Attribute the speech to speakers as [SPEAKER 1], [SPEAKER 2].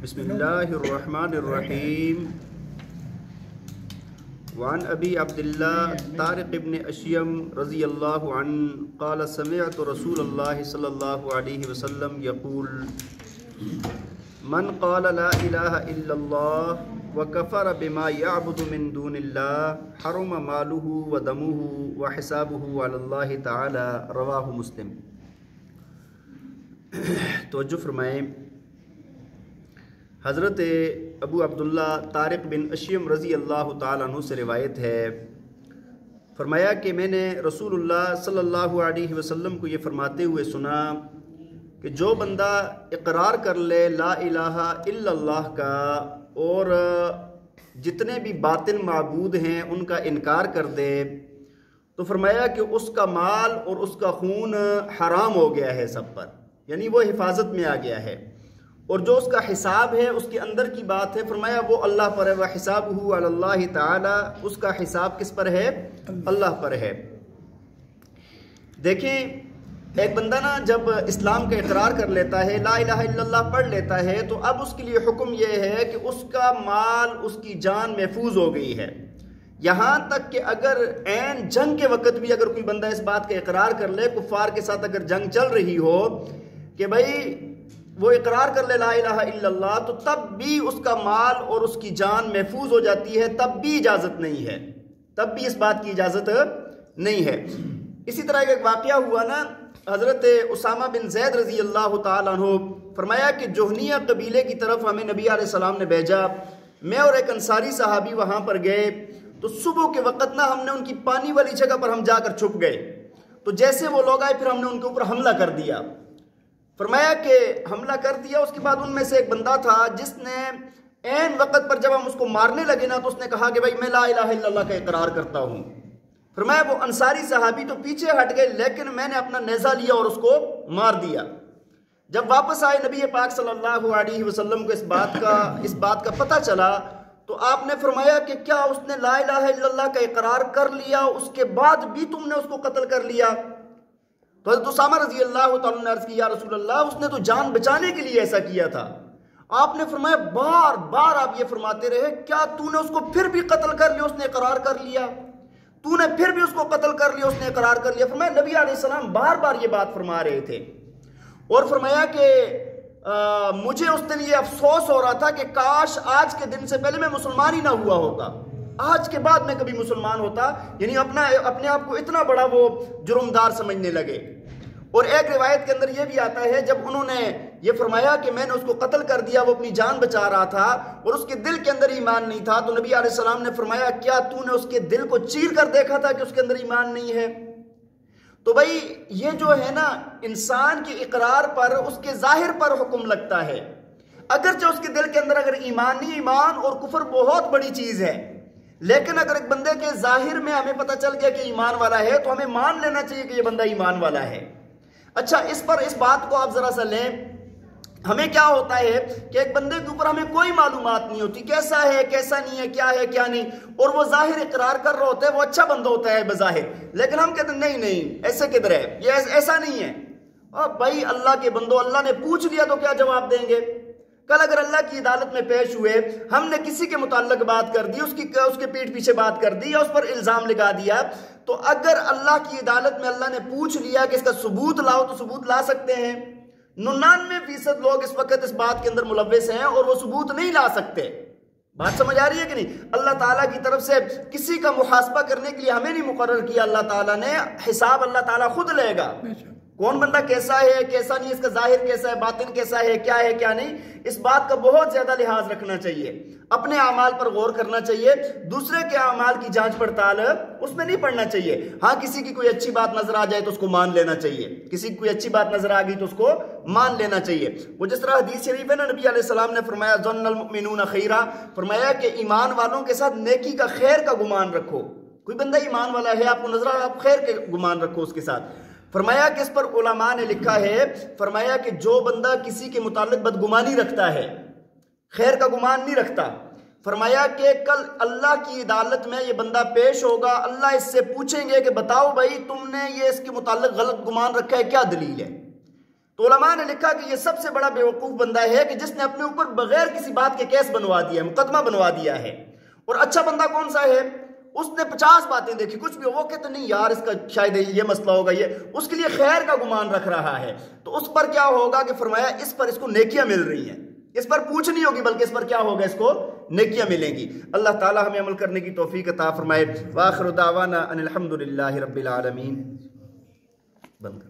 [SPEAKER 1] بسم اللہ الرحمن الرحیم وعن ابی عبداللہ طارق ابن اشیم رضی اللہ عنہ قال سمعت رسول اللہ صلی اللہ علیہ وسلم یقول من قال لا الہ الا اللہ وکفر بما یعبد من دون اللہ حرم مالہ ودمہ وحسابہ علی اللہ تعالی رواہ مسلم۔ توجہ فرمائیں، حضرت ابو عبداللہ طارق بن اشیم رضی اللہ تعالیٰ عنہ سے روایت ہے، فرمایا کہ میں نے رسول اللہ صلی اللہ علیہ وسلم کو یہ فرماتے ہوئے سنا کہ جو بندہ اقرار کر لے لا الہ الا اللہ کا اور جتنے بھی باطن معبود ہیں ان کا انکار کر دے تو فرمایا کہ اس کا مال اور اس کا خون حرام ہو گیا ہے سب پر، یعنی وہ حفاظت میں آ گیا ہے، اور جو اس کا حساب ہے اس کے اندر کی بات ہے، فرمایا وہ اللہ پر ہے، وَحِسَابُهُ عَلَى اللَّهِ تَعَالَى، اس کا حساب کس پر ہے؟ اللہ پر ہے۔ دیکھیں، ایک بندہ نا جب اسلام کا اقرار کر لیتا ہے، لا الہ الا اللہ پڑھ لیتا ہے، تو اب اس کے لیے حکم یہ ہے کہ اس کا مال، اس کی جان محفوظ ہو گئی ہے، یہاں تک کہ اگر عین جنگ کے وقت بھی اگر کوئی بندہ اس بات کا اقرار کر لے، کفار کے ساتھ اگر جنگ چل رہی ہو کہ بھائی وہ اقرار کر لے لا الہ الا اللہ، تو تب بھی اس کا مال اور اس کی جان محفوظ ہو جاتی ہے، تب بھی اجازت نہیں ہے، تب بھی اس بات کی اجازت نہیں ہے۔ اسی طرح ایک واقعہ ہوا نا، حضرت اسامہ بن زید رضی اللہ تعالیٰ عنہ فرمایا کہ جوہنیہ قبیلے کی طرف ہمیں نبی علیہ السلام نے بھیجا، میں اور ایک انصاری صحابی وہاں پر گئے، تو صبح کے وقت نا ہم نے ان کی پانی والی جگہ پر ہم جا کر چھپ گئے، تو جیسے وہ لوگ آئے پھر ہم نے ان کے اوپر حملہ کر دیا۔ فرمایا کہ حملہ کر دیا، اس کے بعد ان میں سے ایک بندہ تھا جس نے عین وقت پر جب ہم اس کو مارنے لگے نا تو اس نے کہا کہ بھائی میں لا الہ الا اللہ کا اقرار کرتا ہوں۔ فرمایا وہ انصاری صحابی تو پیچھے ہٹ گئے، لیکن میں نے اپنا نیزہ لیا اور اس کو مار دیا۔ جب واپس آئے نبی پاک صلی اللہ علیہ وسلم کو اس بات کا پتہ چلا تو آپ نے فرمایا کہ کیا اس نے لا الہ الا اللہ کا اقرار کر لیا، اس کے بعد بھی تم نے اس کو قتل کر لیا؟ تو حضرت اسامہ رضی اللہ تعالیٰ نے عرض کی، یا رسول اللہ، اس نے تو جان بچانے کے لیے ایسا کیا تھا۔ آپ نے فرمایا بار بار آپ یہ فرماتے رہے، کیا تو نے اس کو پھر بھی قتل کر لیا؟ اس نے اقرار کر لیا۔ تو نے پھر بھی اس کو قتل کر لیا؟ اس نے اقرار کر لیا۔ فرمایا نبی علیہ السلام بار بار یہ بات فرما رہے تھے، اور فرمایا کہ مجھے اس دن یہ افسوس ہو رہا تھا کہ کاش آج کے دن سے پہلے میں مسلمان ہی نہ ہوا ہوتا، آج کے بعد میں کبھی مسلمان ہوتا، یعنی اپنے آپ کو اتنا بڑا وہ جرمدار سمجھنے لگے۔ اور ایک روایت کے اندر یہ بھی آتا ہے جب انہوں نے یہ فرمایا کہ میں نے اس کو قتل کر دیا، وہ اپنی جان بچا رہا تھا اور اس کے دل کے اندر ایمان نہیں تھا، تو نبی علیہ السلام نے فرمایا کیا تو نے اس کے دل کو چیر کر دیکھا تھا کہ اس کے اندر ایمان نہیں ہے؟ تو بھائی یہ جو ہے نا، انسان کے اقرار پر، اس کے ظاہر پر حکم لگتا ہے، اگرچہ اس کے دل کے اندر اگر ایمان نہیں، ایمان اور کفر بہت بڑی چیز ہے، لیکن اگر ایک بندے کے ظاہر میں ہمیں پتہ چل گیا کہ ایمان والا ہے تو ہمیں مان لینا چاہیے کہ یہ بندہ ایمان والا ہے۔ اچھا، اس بات کو آپ ذرا سا لیں، ہمیں کیا ہوتا ہے کہ ایک بندے کے اوپر ہمیں کوئی معلومات نہیں ہوتی، کیسا ہے کیسا نہیں ہے، کیا ہے کیا نہیں، اور وہ ظاہر اقرار کر رہا ہوتا ہے، وہ اچھا بندہ ہوتا ہے بظاہر، لیکن ہم کہتے ہیں نہیں ایسے کدھر ہے، یہ ایسا نہیں ہے۔ اور بھائی اللہ کے بندو، اللہ نے پوچھ لیا تو کیا جواب دیں گے؟ کل اگر اللہ کی عدالت میں پیش ہوئے، ہم نے کسی کے متعلق بات کر دی، اس کے پیٹ پیچھے بات کر دی یا اس پر الزام لگا دیا، تو اگر اللہ کی عدالت میں اللہ نے پوچھ لیا کہ اس کا ثبوت لاؤ تو ثبوت لا سکتے ہیں؟ 99% لوگ اس وقت اس بات کے اندر ملوث ہیں اور وہ ثبوت نہیں لا سکتے۔ بات سمجھ آ رہی ہے کہ نہیں؟ اللہ تعالیٰ کی طرف سے کسی کا محاسبہ کرنے کے لیے ہمیں نہیں مقرر کیا، اللہ تعالیٰ نے حساب اللہ تعالیٰ خود لے گا، کون بندہ کیسا ہے کیسا نہیں، اس کا ظاہر کیسا ہے، باطن کیسا ہے کیا نہیں، اس بات کا بہت زیادہ لحاظ رکھنا چاہیے، اپنے اعمال پر غور کرنا چاہیے، دوسرے کے اعمال کی جانچ پڑتال اس میں نہیں پڑنا چاہیے۔ ہاں کسی کی کوئی اچھی بات نظر آ جائے تو اس کو مان لینا چاہیے، کسی کی کوئی اچھی بات نظر آ گئی تو اس کو مان لینا چاہیے۔ وہ جس طرح حدیث شریف ہے نا، نبی علیہ السلام نے فرمایا ظن المؤمنون خیرا، فرمایا کہ ایمان والوں کے ساتھ نیکی کا، خیر کا گمان رکھو۔ کوئی بندہ ایمان والا ہے، آپ کو نظر آ رہا، آپ خیر کے گمان رکھو اس کے ساتھ۔ فرمایا کہ اس پر علماء نے لکھا ہے، فرمایا کہ جو بندہ کسی کے متعلق بدگمانی رکھتا ہے، خیر کا گمان نہیں رکھتا، فرمایا کہ کل اللہ کی عدالت میں یہ بندہ پیش ہوگا، اللہ اس سے پوچھیں گے کہ بتاؤ بھائی تم نے یہ اس کے متعلق غلط گمان رکھا ہے، کیا دلیل ہے؟ تو علماء نے لکھا کہ یہ سب سے بڑا بیوقوف بندہ ہے کہ جس نے اپنے اوپر بغیر کسی بات کے کیس بنوا دیا ہے، مقدمہ بنوا دیا ہے۔ اور اچھا بندہ کون سا ہے؟ اس نے 50 باتیں دیکھی، کچھ بھی وہ کہتے نہیں یار اس کا شاید یہ مسئلہ ہوگا، یہ اس کے لیے خیر کا گمان رکھ رہا ہے، تو اس پر کیا ہوگا کہ فرمایا اس پر اس کو نیکیاں مل رہی ہیں، اس پر پوچھ نہیں ہوگی بلکہ اس پر کیا ہوگا، اس کو نیکیاں ملیں گی۔ اللہ تعالی ہمیں عمل کرنے کی توفیق عطا فرمائے۔ وآخر دعوانا ان الحمدللہ رب العالمین۔ بند کر۔